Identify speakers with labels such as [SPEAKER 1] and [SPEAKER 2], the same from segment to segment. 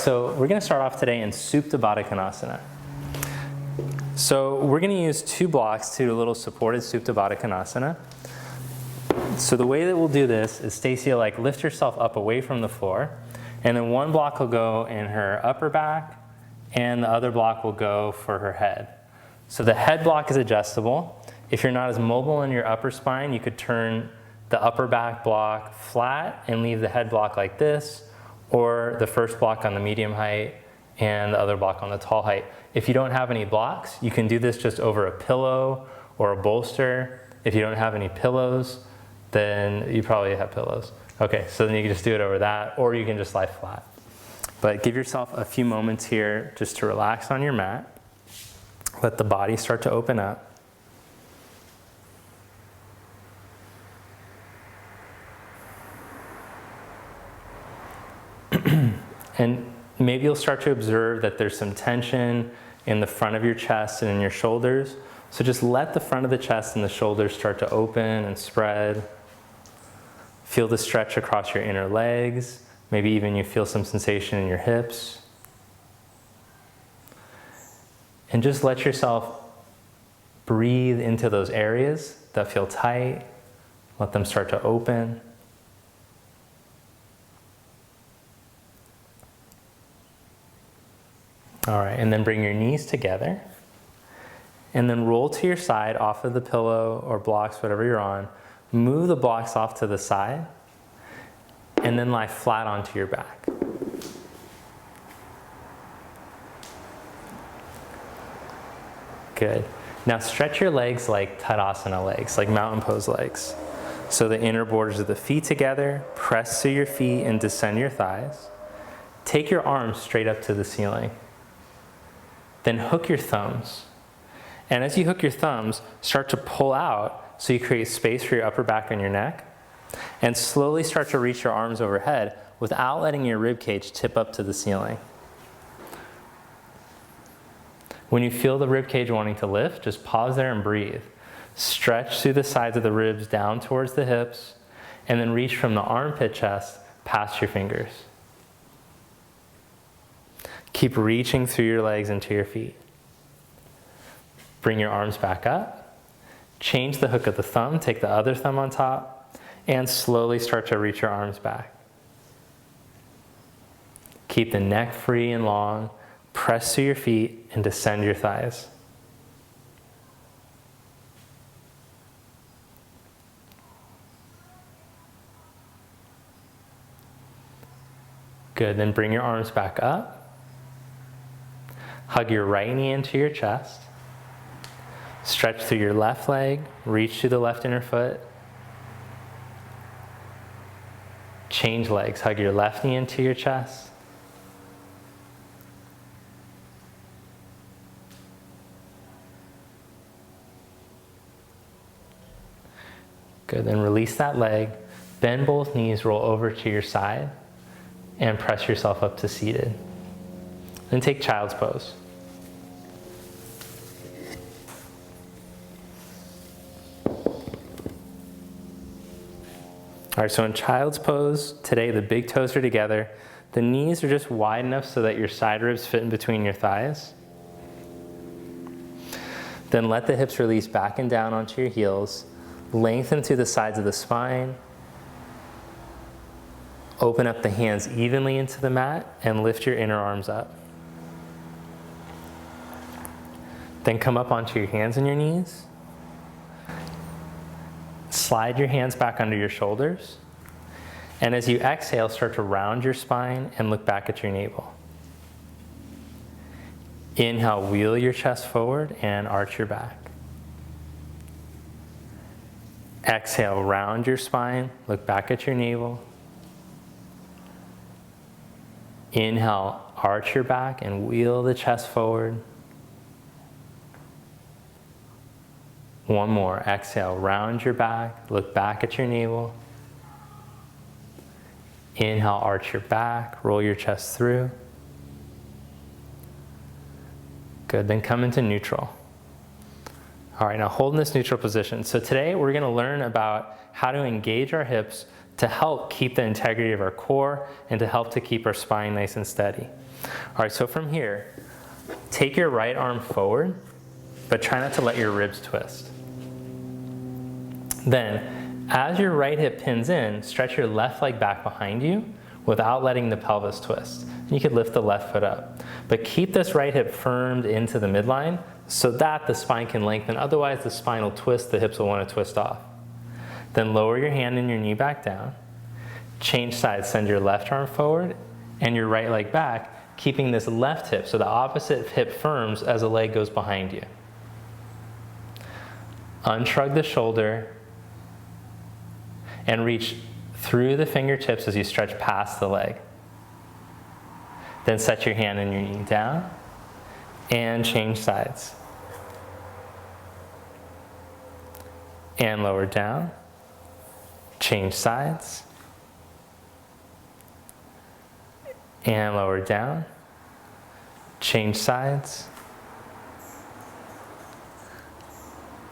[SPEAKER 1] So we're going to start off today in Supta Baddha Konasana. So we're going to use two blocks to do a little supported Supta Baddha Konasana. So the way that we'll do this is Stacy will like lift herself up away from the floor, and then one block will go in her upper back and the other block will go for her head. So the head block is adjustable. If you're not as mobile in your upper spine, you could turn the upper back block flat and leave the head block like this, or the first block on the medium height and the other block on the tall height. If you don't have any blocks, you can do this just over a pillow or a bolster. If you don't have any pillows, then you probably have pillows. Okay, so then you can just do it over that, or you can just lie flat. But give yourself a few moments here just to relax on your mat. Let the body start to open up. And maybe you'll start to observe that there's some tension in the front of your chest and in your shoulders. So just let the front of the chest and the shoulders start to open and spread. Feel the stretch across your inner legs. Maybe even you feel some sensation in your hips. And just let yourself breathe into those areas that feel tight. Let them start to open. All right, and then bring your knees together. And then roll to your side off of the pillow or blocks, whatever you're on. Move the blocks off to the side. And then lie flat onto your back. Good. Now stretch your legs like Tadasana legs, like mountain pose legs. So the inner borders of the feet together, press to your feet and descend your thighs. Take your arms straight up to the ceiling. Then hook your thumbs. And as you hook your thumbs, start to pull out so you create space for your upper back and your neck. And slowly start to reach your arms overhead without letting your rib cage tip up to the ceiling. When you feel the rib cage wanting to lift, just pause there and breathe. Stretch through the sides of the ribs down towards the hips, and then reach from the armpit chest past your fingers. Keep reaching through your legs into your feet. Bring your arms back up. Change the hook of the thumb, take the other thumb on top, and slowly start to reach your arms back. Keep the neck free and long. Press to your feet and descend your thighs. Good, then bring your arms back up. Hug your right knee into your chest. Stretch through your left leg, reach to the left inner foot. Change legs, hug your left knee into your chest. Good, then release that leg. Bend both knees, roll over to your side, and press yourself up to seated. Then take child's pose. All right, so in child's pose, today the big toes are together. The knees are just wide enough so that your side ribs fit in between your thighs. Then let the hips release back and down onto your heels. Lengthen through the sides of the spine. Open up the hands evenly into the mat and lift your inner arms up. Then come up onto your hands and your knees. Slide your hands back under your shoulders. And as you exhale, start to round your spine and look back at your navel. Inhale, wheel your chest forward and arch your back. Exhale, round your spine, look back at your navel. Inhale, arch your back and wheel the chest forward. One more. Exhale, round your back, look back at your navel. Inhale, arch your back, roll your chest through. Good, then come into neutral. All right, now hold in this neutral position. So today we're going to learn about how to engage our hips to help keep the integrity of our core and to help to keep our spine nice and steady. All right, so from here, take your right arm forward, but try not to let your ribs twist. Then, as your right hip pins in, stretch your left leg back behind you without letting the pelvis twist. You could lift the left foot up, but keep this right hip firmed into the midline so that the spine can lengthen. Otherwise, the spine will twist, the hips will want to twist off. Then lower your hand and your knee back down. Change sides, send your left arm forward and your right leg back, keeping this left hip, so the opposite hip firms as the leg goes behind you. Unshrug the shoulder and reach through the fingertips as you stretch past the leg. Then set your hand and your knee down and change sides. And lower down, change sides. And lower down, change sides.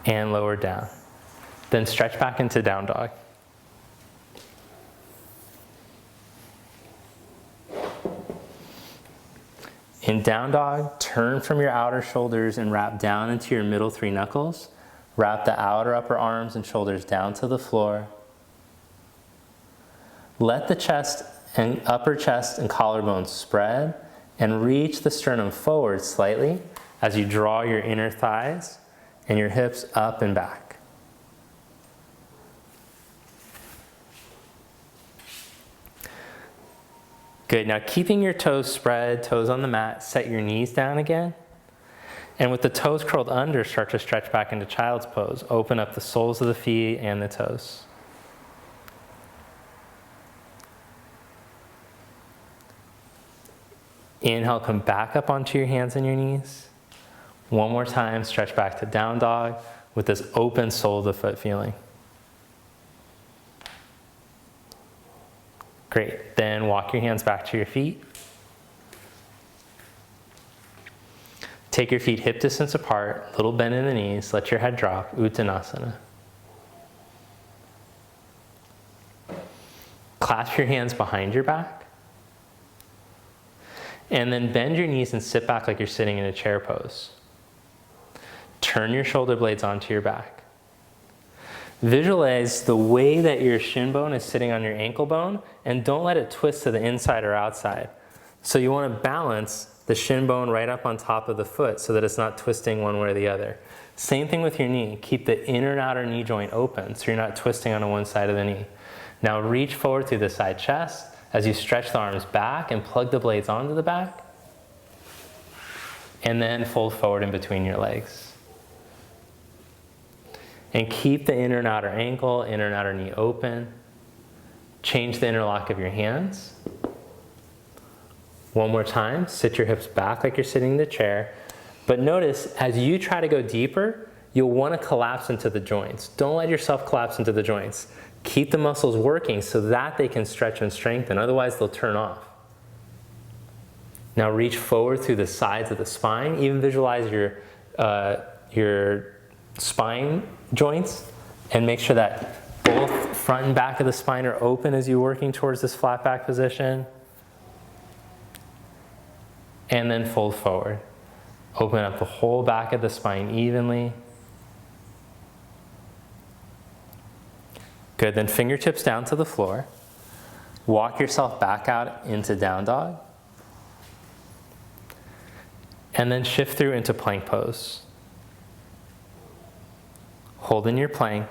[SPEAKER 1] And lower down. Then stretch back into down dog. In down dog, turn from your outer shoulders and wrap down into your middle three knuckles. Wrap the outer upper arms and shoulders down to the floor. Let the chest and upper chest and collarbones spread and reach the sternum forward slightly as you draw your inner thighs and your hips up and back. Good, now keeping your toes spread, toes on the mat, set your knees down again. And with the toes curled under, start to stretch back into child's pose. Open up the soles of the feet and the toes. Inhale, come back up onto your hands and your knees. One more time, stretch back to down dog with this open sole of the foot feeling. Great, then walk your hands back to your feet. Take your feet hip distance apart, little bend in the knees, let your head drop, Uttanasana. Clasp your hands behind your back. And then bend your knees and sit back like you're sitting in a chair pose. Turn your shoulder blades onto your back. Visualize the way that your shin bone is sitting on your ankle bone and don't let it twist to the inside or outside. So you want to balance the shin bone right up on top of the foot so that it's not twisting one way or the other. Same thing with your knee. Keep the inner and outer knee joint open so you're not twisting on one side of the knee. Now reach forward through the side chest as you stretch the arms back and plug the blades onto the back. And then fold forward in between your legs. And keep the inner and outer ankle, inner and outer knee open. Change the interlock of your hands. One more time, sit your hips back like you're sitting in the chair. But notice, as you try to go deeper, you'll want to collapse into the joints. Don't let yourself collapse into the joints. Keep the muscles working so that they can stretch and strengthen, otherwise they'll turn off. Now reach forward through the sides of the spine. Even visualize your spine joints and make sure that both front and back of the spine are open as you're working towards this flat back position. And then fold forward. Open up the whole back of the spine evenly. Good, then fingertips down to the floor. Walk yourself back out into down dog. And then shift through into plank pose. Hold in your plank,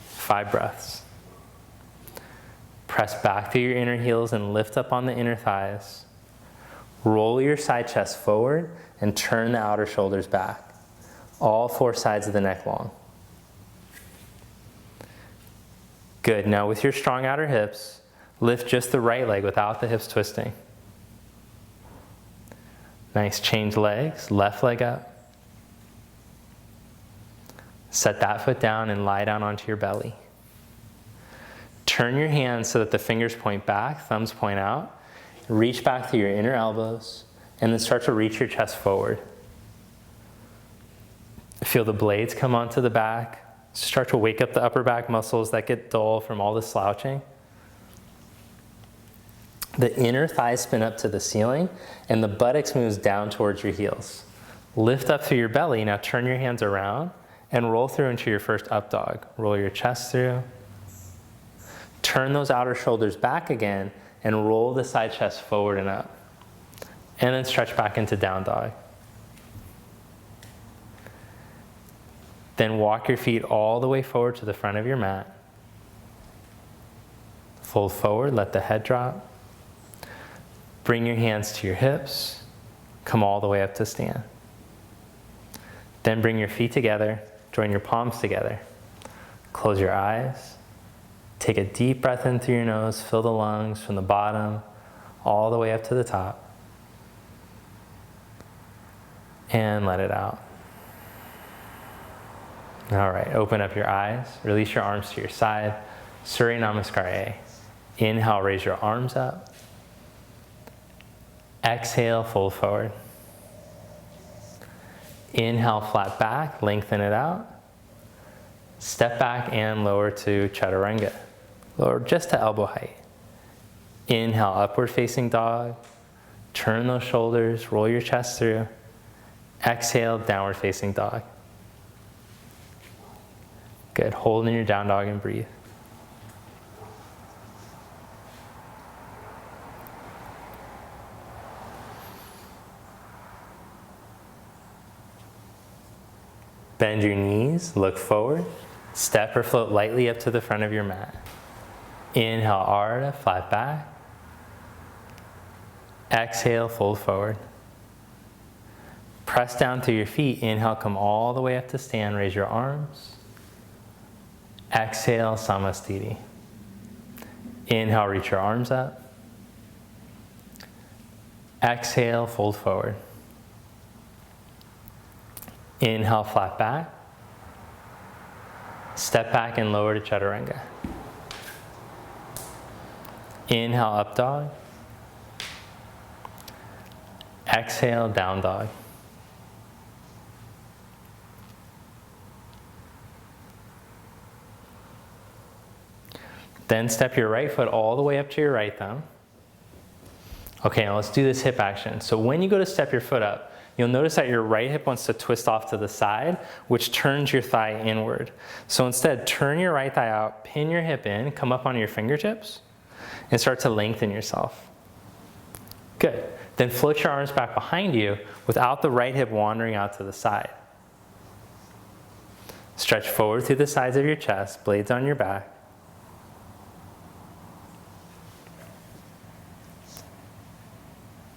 [SPEAKER 1] 5 breaths. Press back through your inner heels and lift up on the inner thighs. Roll your side chest forward and turn the outer shoulders back. All 4 sides of the neck long. Good, now with your strong outer hips, lift just the right leg without the hips twisting. Nice, change legs, left leg up. Set that foot down and lie down onto your belly. Turn your hands so that the fingers point back, thumbs point out. Reach back through your inner elbows and then start to reach your chest forward. Feel the blades come onto the back. Start to wake up the upper back muscles that get dull from all the slouching. The inner thighs spin up to the ceiling and the buttocks moves down towards your heels. Lift up through your belly. Now turn your hands around and roll through into your first up dog. Roll your chest through. Turn those outer shoulders back again and roll the side chest forward and up. And then stretch back into down dog. Then walk your feet all the way forward to the front of your mat. Fold forward, let the head drop. Bring your hands to your hips. Come all the way up to stand. Then bring your feet together, join your palms together. Close your eyes. Take a deep breath in through your nose, fill the lungs from the bottom all the way up to the top. And let it out. All right, open up your eyes, release your arms to your side. Surya Namaskar A. Inhale, raise your arms up. Exhale, fold forward. Inhale, flat back, lengthen it out. Step back and lower to chaturanga. Lower just to elbow height. Inhale, upward facing dog. Turn those shoulders, roll your chest through. Exhale, downward facing dog. Good, hold in your down dog and breathe. Bend your knees, look forward. Step or float lightly up to the front of your mat. Inhale, Ardha, flat back. Exhale, fold forward. Press down through your feet. Inhale, come all the way up to stand. Raise your arms. Exhale, Samastiti. Inhale, reach your arms up. Exhale, fold forward. Inhale, flat back. Step back and lower to chaturanga. Inhale, up dog. Exhale, down dog. Then step your right foot all the way up to your right thumb. Okay, now let's do this hip action. So when you go to step your foot up, you'll notice that your right hip wants to twist off to the side, which turns your thigh inward. So instead, turn your right thigh out, pin your hip in, come up onto your fingertips, and start to lengthen yourself. Good. Then float your arms back behind you without the right hip wandering out to the side. Stretch forward through the sides of your chest, blades on your back.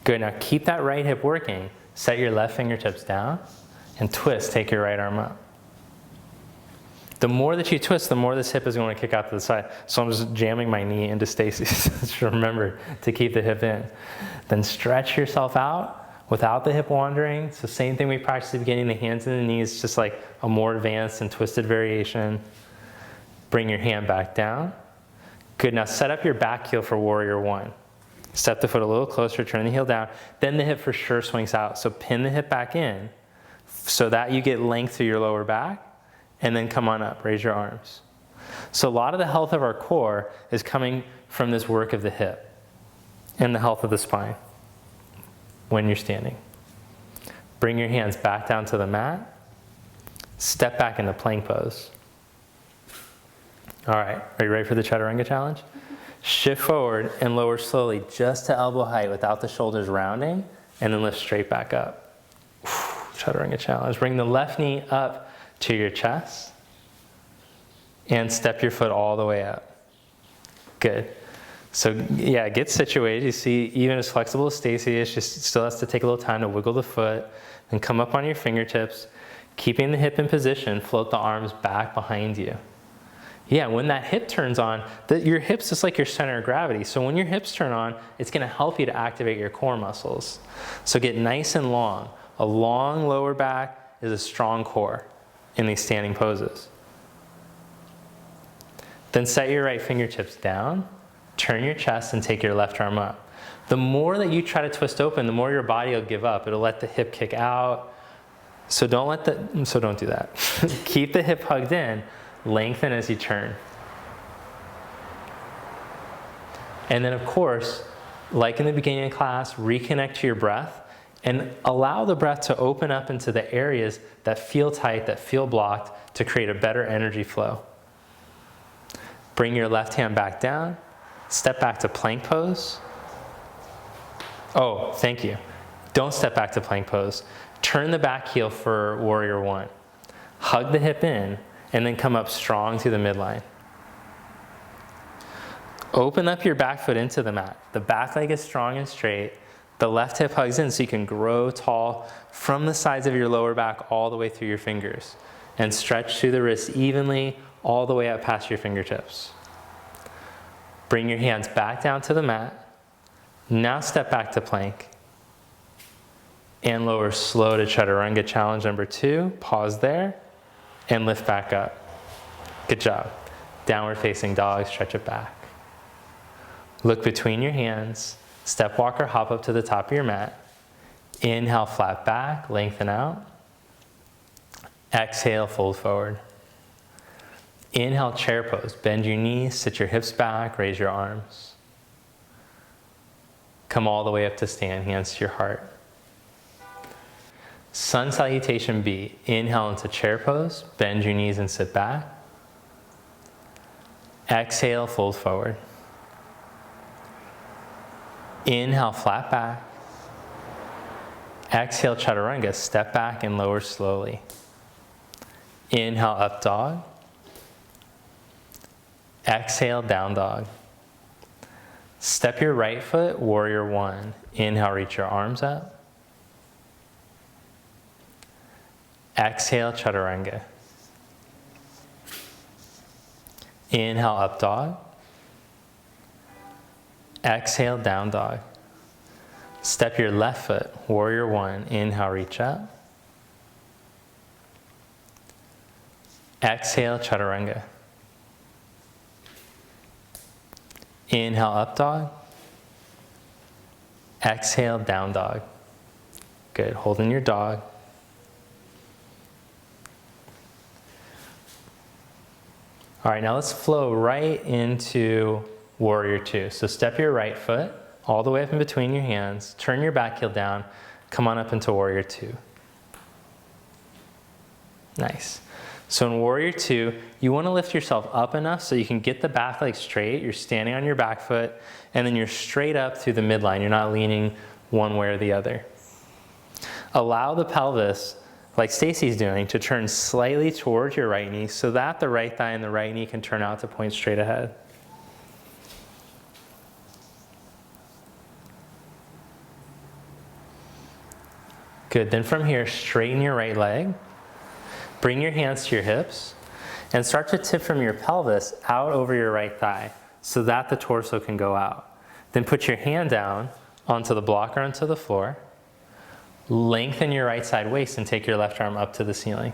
[SPEAKER 1] Good, now keep that right hip working. Set your left fingertips down and twist, take your right arm up. The more that you twist, the more this hip is going to kick out to the side. So I'm just jamming my knee into Stacy's. Just remember to keep the hip in. Then stretch yourself out without the hip wandering. So same thing we practiced at the beginning, the hands and the knees, just like a more advanced and twisted variation. Bring your hand back down. Good, now set up your back heel for warrior one. Step the foot a little closer, turn the heel down. Then the hip for sure swings out. So pin the hip back in so that you get length through your lower back. And then come on up, raise your arms. So a lot of the health of our core is coming from this work of the hip and the health of the spine when you're standing. Bring your hands back down to the mat. Step back into plank pose. All right, are you ready for the chaturanga challenge? Shift forward and lower slowly just to elbow height without the shoulders rounding, and then lift straight back up. Chaturanga challenge. Bring the left knee up to your chest and step your foot all the way up. Good. So yeah, get situated. You see, even as flexible as Stacy is, she still has to take a little time to wiggle the foot and come up on your fingertips. Keeping the hip in position, float the arms back behind you. Yeah, when that hip turns on, your hip's just like your center of gravity. So when your hips turn on, it's gonna help you to activate your core muscles. So get nice and long. A long lower back is a strong core in these standing poses. Then set your right fingertips down, turn your chest and take your left arm up. The more that you try to twist open, the more your body will give up. It'll let the hip kick out. So don't do that. Keep the hip hugged in, lengthen as you turn. And then of course, Like in the beginning of class, reconnect to your breath and allow the breath to open up into the areas that feel tight, that feel blocked, to create a better energy flow. Bring your left hand back down, step back to plank pose. Oh, thank you. Don't step back to plank pose. Turn the back heel for warrior one. Hug the hip in, and then come up strong to the midline. Open up your back foot into the mat. The back leg is strong and straight. The left hip hugs in so you can grow tall from the sides of your lower back all the way through your fingers. And stretch through the wrists evenly all the way up past your fingertips. Bring your hands back down to the mat. Now step back to plank. And lower slow to chaturanga challenge number 2. Pause there and lift back up. Good job. Downward facing dog, stretch it back. Look between your hands. Step walk or hop up to the top of your mat. Inhale, flat back, lengthen out. Exhale, fold forward. Inhale, chair pose. Bend your knees, sit your hips back, raise your arms. Come all the way up to stand, hands to your heart. Sun salutation B. Inhale into chair pose, bend your knees and sit back. Exhale, fold forward. Inhale, flat back. Exhale, chaturanga, step back and lower slowly. Inhale, up dog. Exhale, down dog. Step your right foot, warrior one. Inhale, reach your arms up. Exhale, chaturanga. Inhale, up dog. Exhale, down dog. Step your left foot, warrior one. Inhale, reach up. Exhale, chaturanga. Inhale, up dog. Exhale, down dog. Good, holding your dog. All right, now let's flow right into warrior two. So step your right foot all the way up in between your hands, turn your back heel down, come on up into warrior two. Nice. So in warrior two, you want to lift yourself up enough so you can get the back leg straight. You're standing on your back foot, and then you're straight up through the midline. You're not leaning one way or the other. Allow the pelvis, like Stacy's doing, to turn slightly towards your right knee so that the right thigh and the right knee can turn out to point straight ahead. Good, then from here, straighten your right leg. Bring your hands to your hips and start to tip from your pelvis out over your right thigh so that the torso can go out. Then put your hand down onto the block or onto the floor. Lengthen your right side waist and take your left arm up to the ceiling.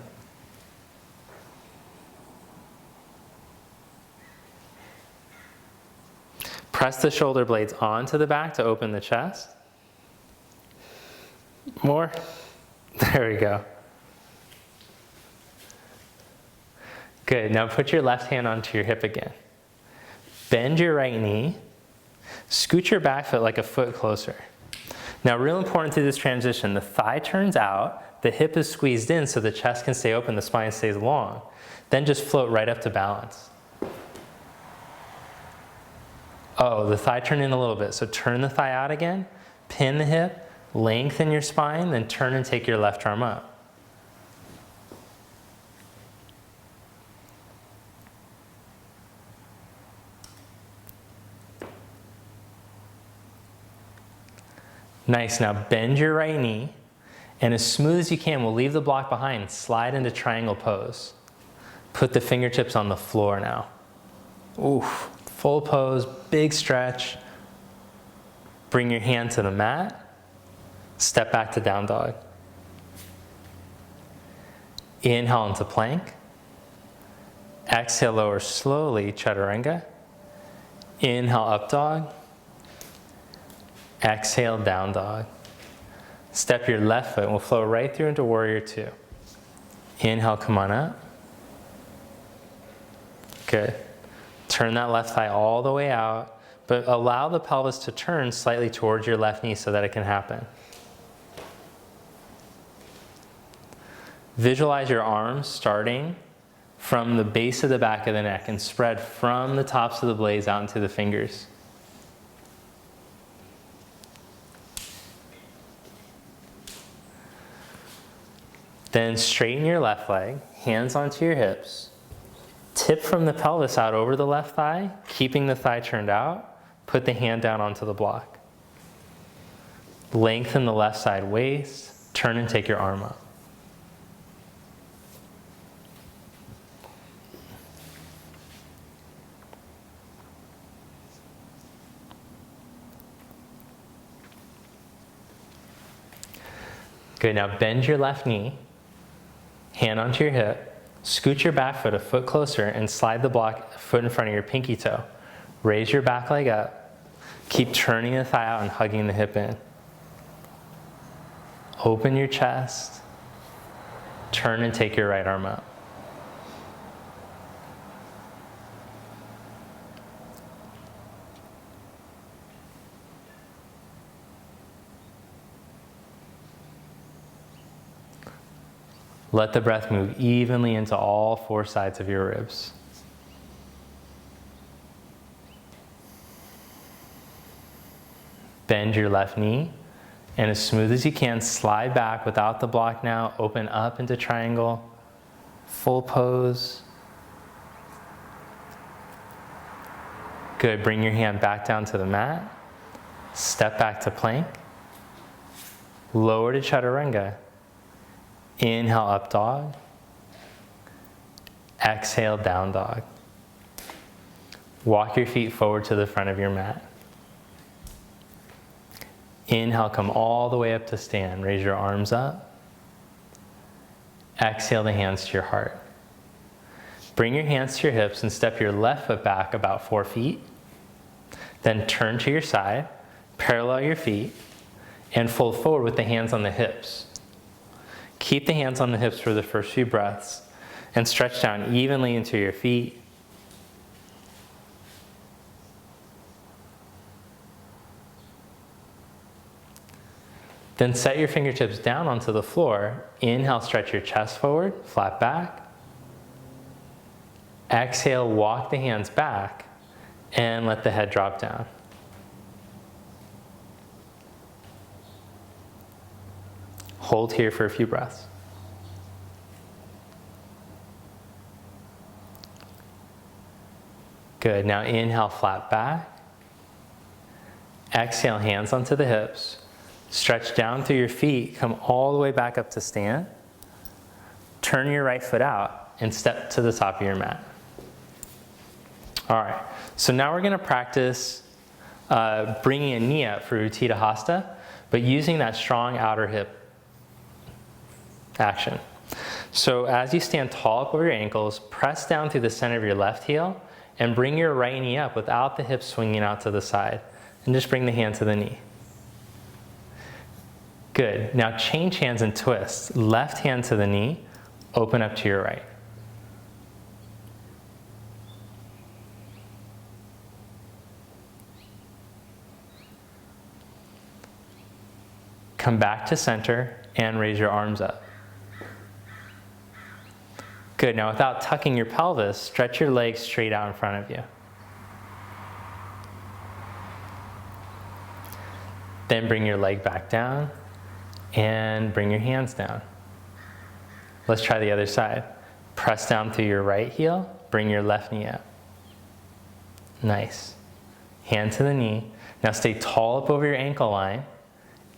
[SPEAKER 1] Press the shoulder blades onto the back to open the chest. More. There we go. Good, now put your left hand onto your hip again. Bend your right knee. Scoot your back foot like a foot closer. Now, real important to this transition, the thigh turns out, the hip is squeezed in so the chest can stay open, the spine stays long. Then just float right up to balance. Oh, the thigh turned in a little bit, so turn the thigh out again, pin the hip, lengthen your spine, then turn and take your left arm up. Nice, now bend your right knee, and as smooth as you can, we'll leave the block behind and slide into triangle pose. Put the fingertips on the floor now. Oof, full pose, big stretch. Bring your hand to the mat. Step back to down dog. Inhale into plank. Exhale, lower slowly, chaturanga. Inhale, up dog. Exhale, down dog. Step your left foot and we'll flow right through into warrior two. Inhale, come on up. Good. Turn that left thigh all the way out. but allow the pelvis to turn slightly towards your left knee so that it can happen. Visualize your arms starting from the base of the back of the neck and spread from the tops of the blades out into the fingers. Then straighten your left leg, hands onto your hips. Tip from the pelvis out over the left thigh, keeping the thigh turned out. Put the hand down onto the block. Lengthen the left side waist. Turn and take your arm up. Good, now bend your left knee, hand onto your hip, scoot your back foot a foot closer and slide the block foot in front of your pinky toe. Raise your back leg up, keep turning the thigh out and hugging the hip in. Open your chest, turn and take your right arm up. Let the breath move evenly into all four sides of your ribs. Bend your left knee, and as smooth as you can, slide back without the block now. Open up into triangle, full pose. Good, bring your hand back down to the mat. Step back to plank. Lower to chaturanga. Inhale, up dog. Exhale, down dog. Walk your feet forward to the front of your mat. Inhale, come all the way up to stand. Raise your arms up. Exhale the hands to your heart. Bring your hands to your hips and step your left foot back about 4 feet. Then turn to your side, parallel your feet, and fold forward with the hands on the hips. Keep the hands on the hips for the first few breaths and stretch down evenly into your feet. Then set your fingertips down onto the floor. Inhale, stretch your chest forward, flat back. Exhale, walk the hands back and let the head drop down. Hold here for a few breaths. Good, now inhale, flat back. Exhale, hands onto the hips. Stretch down through your feet, come all the way back up to stand. Turn your right foot out and step to the top of your mat. All right, so now we're gonna practice bringing a knee up for Uttita Hasta, but using that strong outer hip action. So as you stand tall up over your ankles, press down through the center of your left heel and bring your right knee up without the hips swinging out to the side. And just bring the hand to the knee. Good, now change hands and twist. Left hand to the knee, open up to your right. Come back to center and raise your arms up. Good, now without tucking your pelvis, stretch your legs straight out in front of you. Then bring your leg back down and bring your hands down. Let's try the other side. Press down through your right heel, bring your left knee up. Nice. Hand to the knee. Now stay tall up over your ankle line.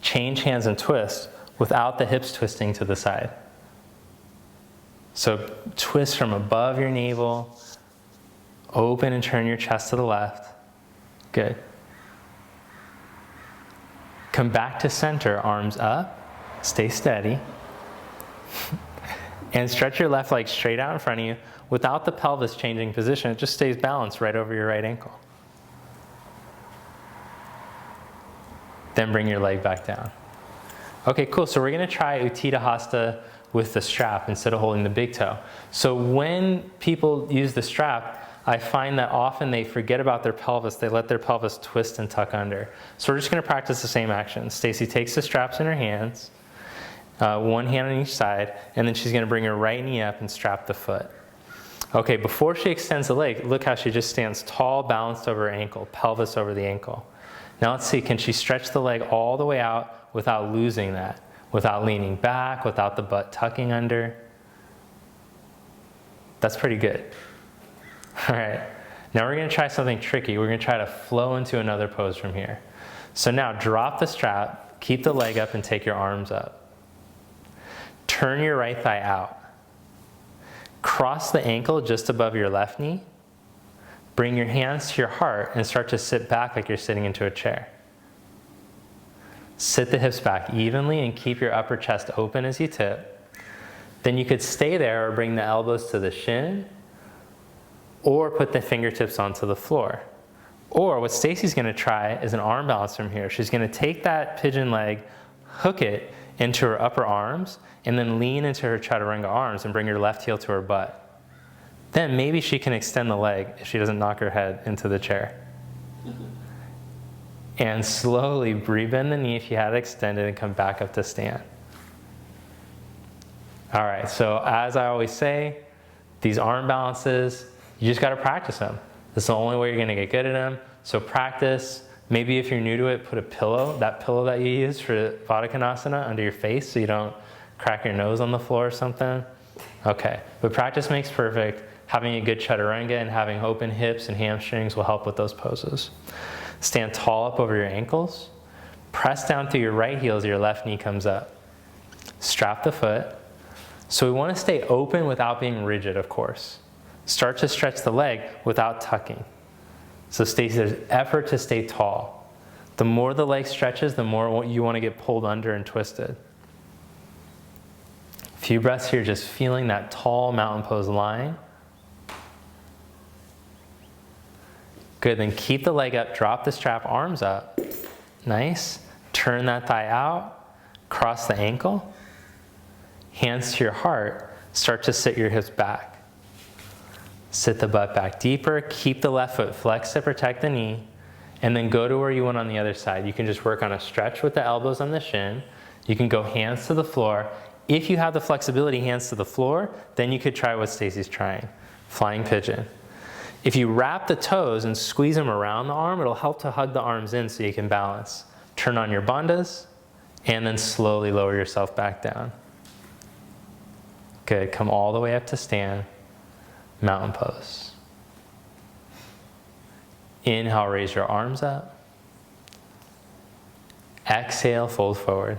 [SPEAKER 1] Change hands and twist without the hips twisting to the side. So twist from above your navel, open and turn your chest to the left. Good. Come back to center, arms up, stay steady. And stretch your left leg straight out in front of you without the pelvis changing position. It just stays balanced right over your right ankle. Then bring your leg back down. Okay, cool. So we're going to try Uttita Hasta with the strap instead of holding the big toe. So when people use the strap, I find that often they forget about their pelvis. They let their pelvis twist and tuck under. So we're just going to practice the same action. Stacy takes the straps in her hands, one hand on each side, and then she's going to bring her right knee up and strap the foot. Okay, before she extends the leg, look how she just stands tall, balanced over her ankle, pelvis over the ankle. Now let's see, can she stretch the leg all the way out without losing that, without leaning back, without the butt tucking under? That's pretty good. All right, now we're going to try something tricky. We're going to try to flow into another pose from here. So now drop the strap, keep the leg up, and take your arms up. Turn your right thigh out. Cross the ankle just above your left knee. Bring your hands to your heart and start to sit back like you're sitting into a chair. Sit the hips back evenly and keep your upper chest open as you tip. Then you could stay there or bring the elbows to the shin, or put the fingertips onto the floor. Or what Stacy's going to try is an arm balance from here. She's going to take that pigeon leg, hook it into her upper arms, and then lean into her chaturanga arms and bring her left heel to her butt. Then maybe she can extend the leg if she doesn't knock her head into the chair. And slowly rebend the knee if you had it extended and come back up to stand. All right, so as I always say, these arm balances, you just got to practice them. This is the only way you're going to get good at them. So practice. Maybe if you're new to it, put a pillow, that pillow that you use for Baddha under your face so you don't crack your nose on the floor or something. Okay, but practice makes perfect. Having a good chaturanga and having open hips and hamstrings will help with those poses. Stand tall up over your ankles. Press down through your right heel as your left knee comes up. Strap the foot. So we want to stay open without being rigid, of course. Start to stretch the leg without tucking. So Stacy, there's effort to stay tall. The more the leg stretches, the more you want to get pulled under and twisted. A few breaths here, just feeling that tall mountain pose line. Good, then keep the leg up, drop the strap, arms up. Nice. Turn that thigh out, cross the ankle. Hands to your heart, start to sit your hips back. Sit the butt back deeper, keep the left foot flexed to protect the knee, and then go to where you want on the other side. You can just work on a stretch with the elbows on the shin. You can go hands to the floor. If you have the flexibility, hands to the floor, then you could try what Stacy's trying, flying pigeon. If you wrap the toes and squeeze them around the arm, it'll help to hug the arms in so you can balance. Turn on your bandhas, and then slowly lower yourself back down. Good, come all the way up to stand. Mountain pose. Inhale, raise your arms up. Exhale, fold forward.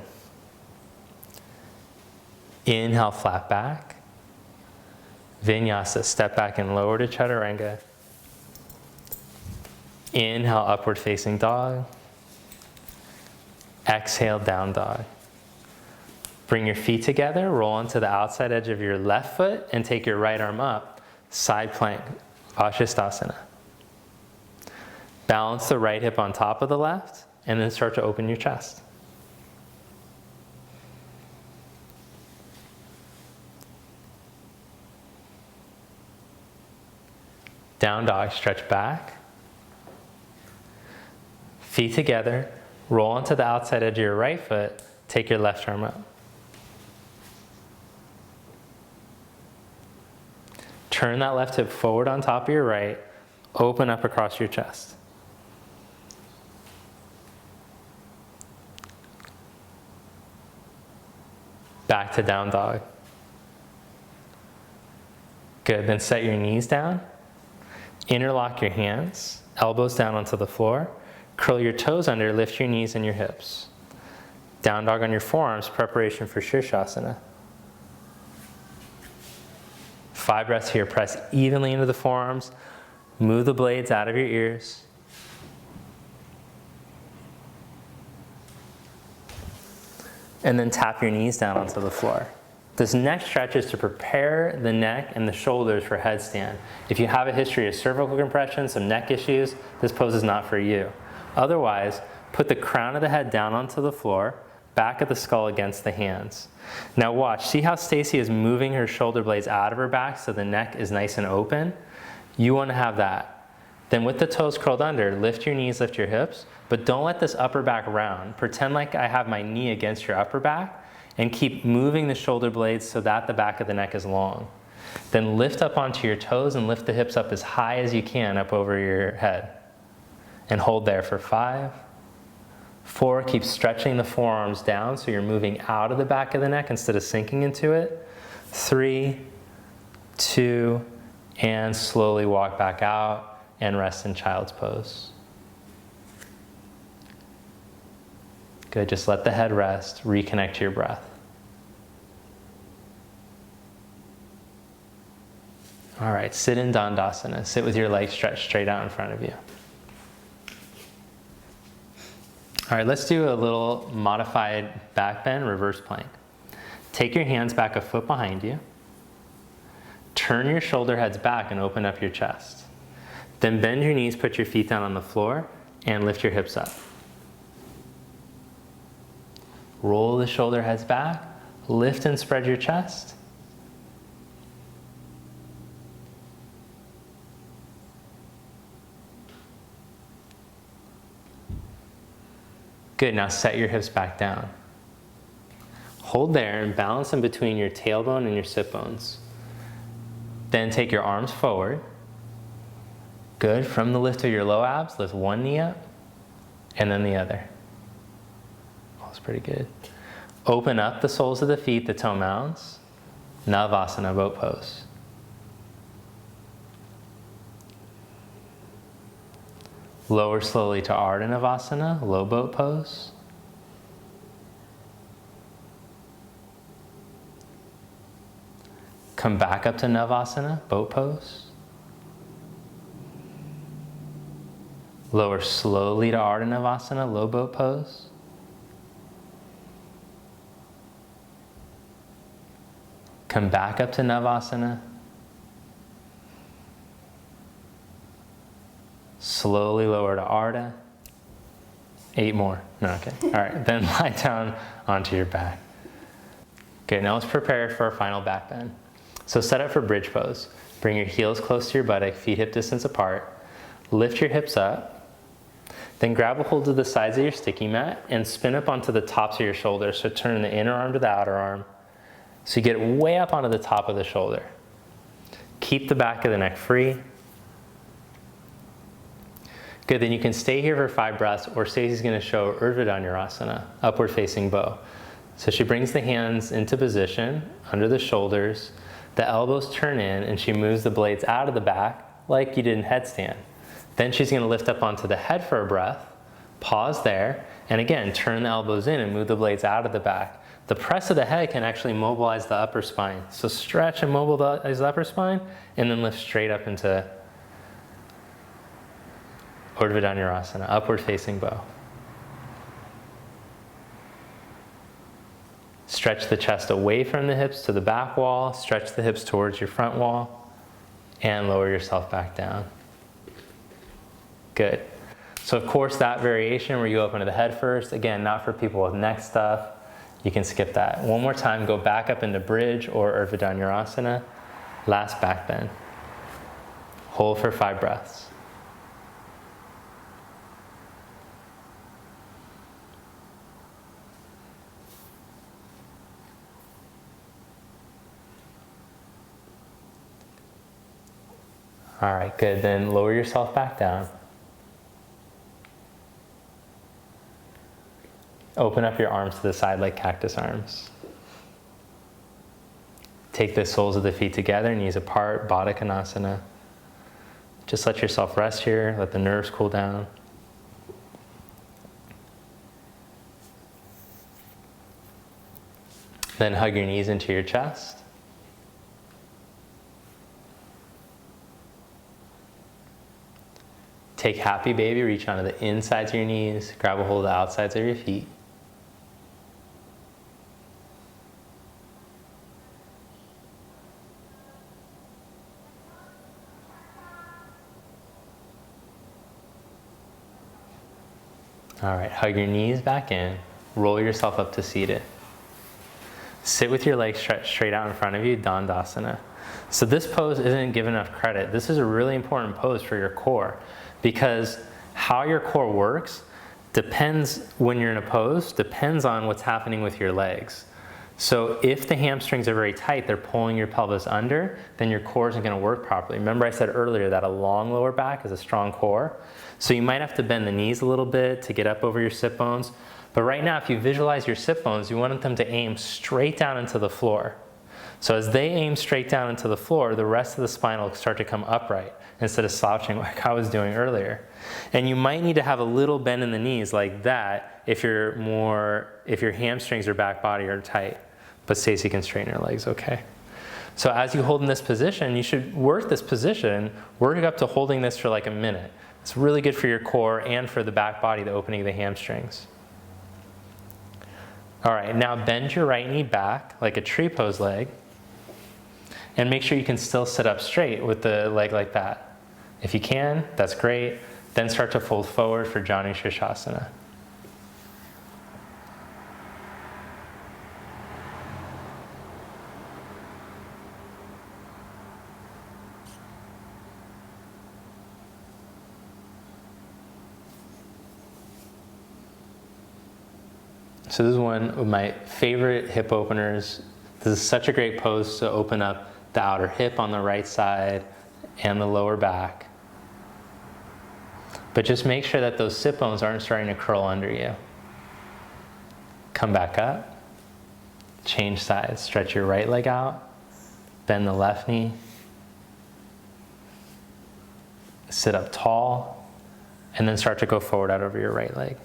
[SPEAKER 1] Inhale, flat back. Vinyasa, step back and lower to chaturanga. Inhale, upward facing dog. Exhale, down dog. Bring your feet together, roll onto the outside edge of your left foot and take your right arm up. Side plank, Vashisthasana. Balance the right hip on top of the left and then start to open your chest. Down dog, stretch back. Feet together, roll onto the outside edge of your right foot, take your left arm up. Turn that left hip forward on top of your right, open up across your chest. Back to down dog. Good, then set your knees down. Interlock your hands, elbows down onto the floor. Curl your toes under, lift your knees and your hips. Down dog on your forearms, preparation for Shirshasana. 5 breaths here, press evenly into the forearms. Move the blades out of your ears. And then tap your knees down onto the floor. This next stretch is to prepare the neck and the shoulders for headstand. If you have a history of cervical compression, some neck issues, this pose is not for you. Otherwise, put the crown of the head down onto the floor, back of the skull against the hands. Now watch, see how Stacy is moving her shoulder blades out of her back so the neck is nice and open? You want to have that. Then with the toes curled under, lift your knees, lift your hips, but don't let this upper back round. Pretend like I have my knee against your upper back and keep moving the shoulder blades so that the back of the neck is long. Then lift up onto your toes and lift the hips up as high as you can up over your head. And hold there for 5, 4, keep stretching the forearms down so you're moving out of the back of the neck instead of sinking into it. 3, 2, and slowly walk back out and rest in child's pose. Good, just let the head rest, reconnect to your breath. All right, sit in Dandasana. Sit with your legs stretched straight out in front of you. All right, let's do a little modified back bend, reverse plank. Take your hands back a foot behind you. Turn your shoulder heads back and open up your chest. Then bend your knees, put your feet down on the floor, and lift your hips up. Roll the shoulder heads back, lift and spread your chest. Good, now set your hips back down. Hold there and balance in between your tailbone and your sit bones. Then take your arms forward. Good, from the lift of your low abs, lift one knee up and then the other. That's pretty good. Open up the soles of the feet, the toe mounds. Navasana, boat pose. Lower slowly to Ardha Navasana, low boat pose. Come back up to Navasana, boat pose. Lower slowly to Ardha Navasana, low boat pose. Come back up to Navasana. Slowly lower to Ardha. 8 more. No, okay. All right, then lie down onto your back. Okay, now let's prepare for our final back bend. So set up for bridge pose. Bring your heels close to your buttock, feet hip distance apart. Lift your hips up. Then grab a hold of the sides of your sticky mat and spin up onto the tops of your shoulders. So turn the inner arm to the outer arm. So you get way up onto the top of the shoulder. Keep the back of the neck free. Good, then you can stay here for 5 breaths, or Stacey's gonna show Inversion Virasana, upward facing bow. So she brings the hands into position under the shoulders, the elbows turn in, and she moves the blades out of the back like you did in headstand. Then she's gonna lift up onto the head for a breath, pause there, and again, turn the elbows in and move the blades out of the back. The press of the head can actually mobilize the upper spine. So stretch and mobilize the upper spine, and then lift straight up into Urdhva Dhanurasana, upward facing bow. Stretch the chest away from the hips to the back wall, stretch the hips towards your front wall, and lower yourself back down. Good. So of course that variation where you go up into the head first, again, not for people with neck stuff, you can skip that. One more time, go back up into bridge or Urdhva Dhanurasana, last back bend. Hold for 5 breaths. All right, good. Then lower yourself back down. Open up your arms to the side like cactus arms. Take the soles of the feet together, knees apart, Baddha Konasana. Just let yourself rest here, let the nerves cool down. Then hug your knees into your chest. Take happy baby, reach onto the insides of your knees, grab a hold of the outsides of your feet. All right, hug your knees back in, roll yourself up to seated. Sit with your legs stretched straight out in front of you, Dandasana. So this pose isn't given enough credit. This is a really important pose for your core, because how your core works depends, when you're in a pose, depends on what's happening with your legs. So if the hamstrings are very tight, they're pulling your pelvis under, then your core isn't going to work properly. Remember I said earlier that a long lower back is a strong core. So you might have to bend the knees a little bit to get up over your sit bones. But right now, if you visualize your sit bones, you want them to aim straight down into the floor. So as they aim straight down into the floor, the rest of the spine will start to come upright instead of slouching like I was doing earlier. And you might need to have a little bend in the knees like that if your hamstrings or back body are tight. But Stacey can straighten her legs, okay? So as you hold in this position, you should work this position, work up to holding this for like a minute. It's really good for your core and for the back body, the opening of the hamstrings. All right, now bend your right knee back like a tree pose leg. And make sure you can still sit up straight with the leg like that. If you can, that's great. Then start to fold forward for Janu Sirsasana. So this is one of my favorite hip openers. This is such a great pose to open up the outer hip on the right side and the lower back. But just make sure that those sit bones aren't starting to curl under you. Come back up, change sides, stretch your right leg out, bend the left knee, sit up tall, and then start to go forward out over your right leg.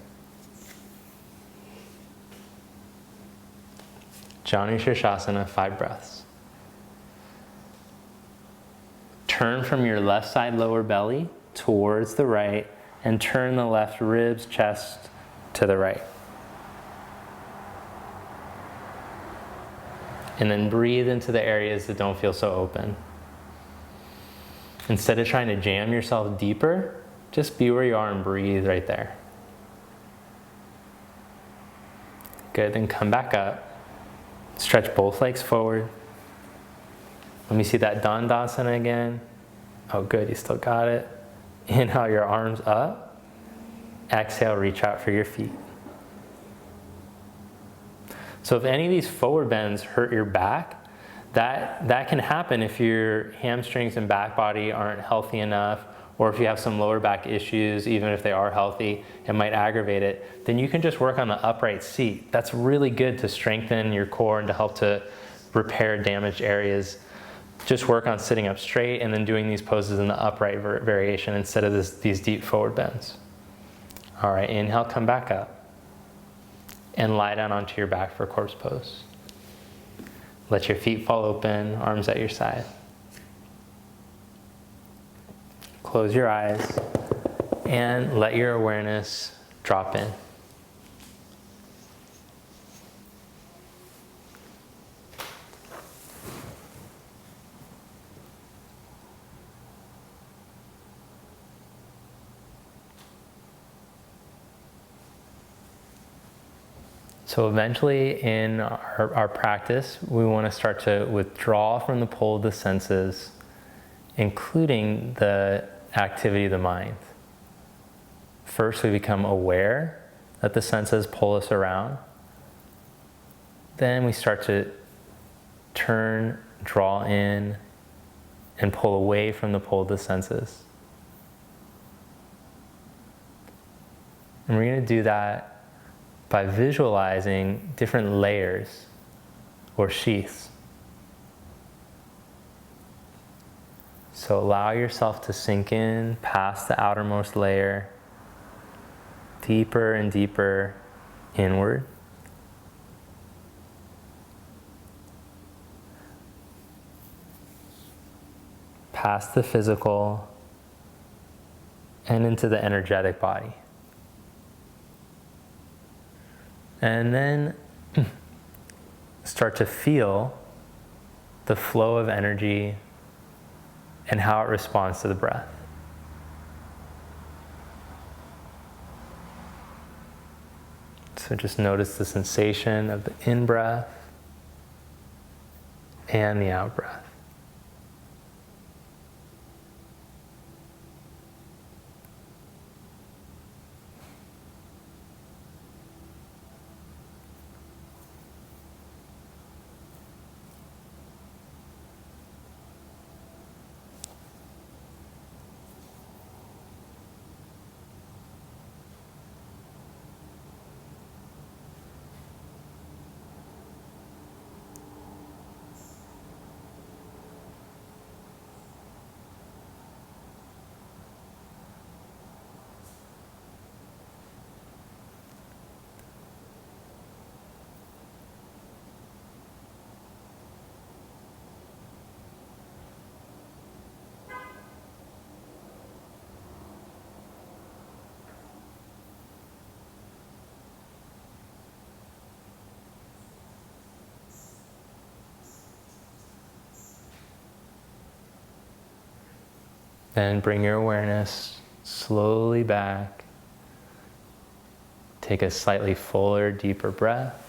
[SPEAKER 1] Janu Sirsasana, 5 breaths. Turn from your left side lower belly towards the right and turn the left ribs, chest to the right. And then breathe into the areas that don't feel so open. Instead of trying to jam yourself deeper, just be where you are and breathe right there. Good, then come back up. Stretch both legs forward. Let me see that Dandasana again. Oh, good, you still got it. Inhale your arms up. Exhale, reach out for your feet. So if any of these forward bends hurt your back, that can happen if your hamstrings and back body aren't healthy enough, or if you have some lower back issues, even if they are healthy, it might aggravate it. Then you can just work on the upright seat. That's really good to strengthen your core and to help to repair damaged areas. Just work on sitting up straight and then doing these poses in the upright variation instead of these deep forward bends. All right, inhale, come back up. And lie down onto your back for corpse pose. Let your feet fall open, arms at your side. Close your eyes and let your awareness drop in. So eventually in our practice, we want to start to withdraw from the pull of the senses, including the activity of the mind. First, we become aware that the senses pull us around. Then we start to turn, draw in, and pull away from the pull of the senses. And we're going to do that by visualizing different layers or sheaths. So allow yourself to sink in past the outermost layer, deeper and deeper inward. Past the physical and into the energetic body. And then start to feel the flow of energy and how it responds to the breath. So just notice the sensation of the in-breath and the out breath. Then bring your awareness slowly back. Take a slightly fuller, deeper breath.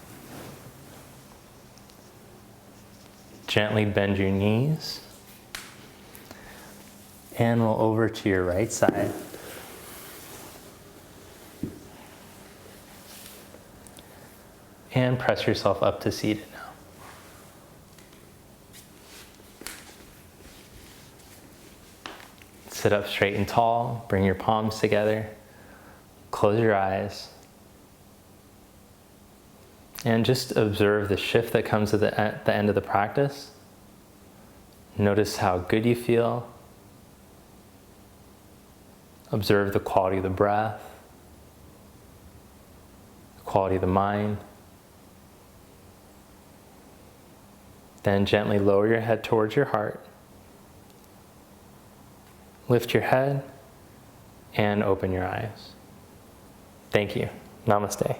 [SPEAKER 1] Gently bend your knees. And roll over to your right side. And press yourself up to seated now. Sit up straight and tall, bring your palms together, close your eyes, and just observe the shift that comes at the end of the practice. Notice how good you feel. Observe the quality of the breath, the quality of the mind. Then gently lower your head towards your heart. Lift your head and open your eyes. Thank you. Namaste.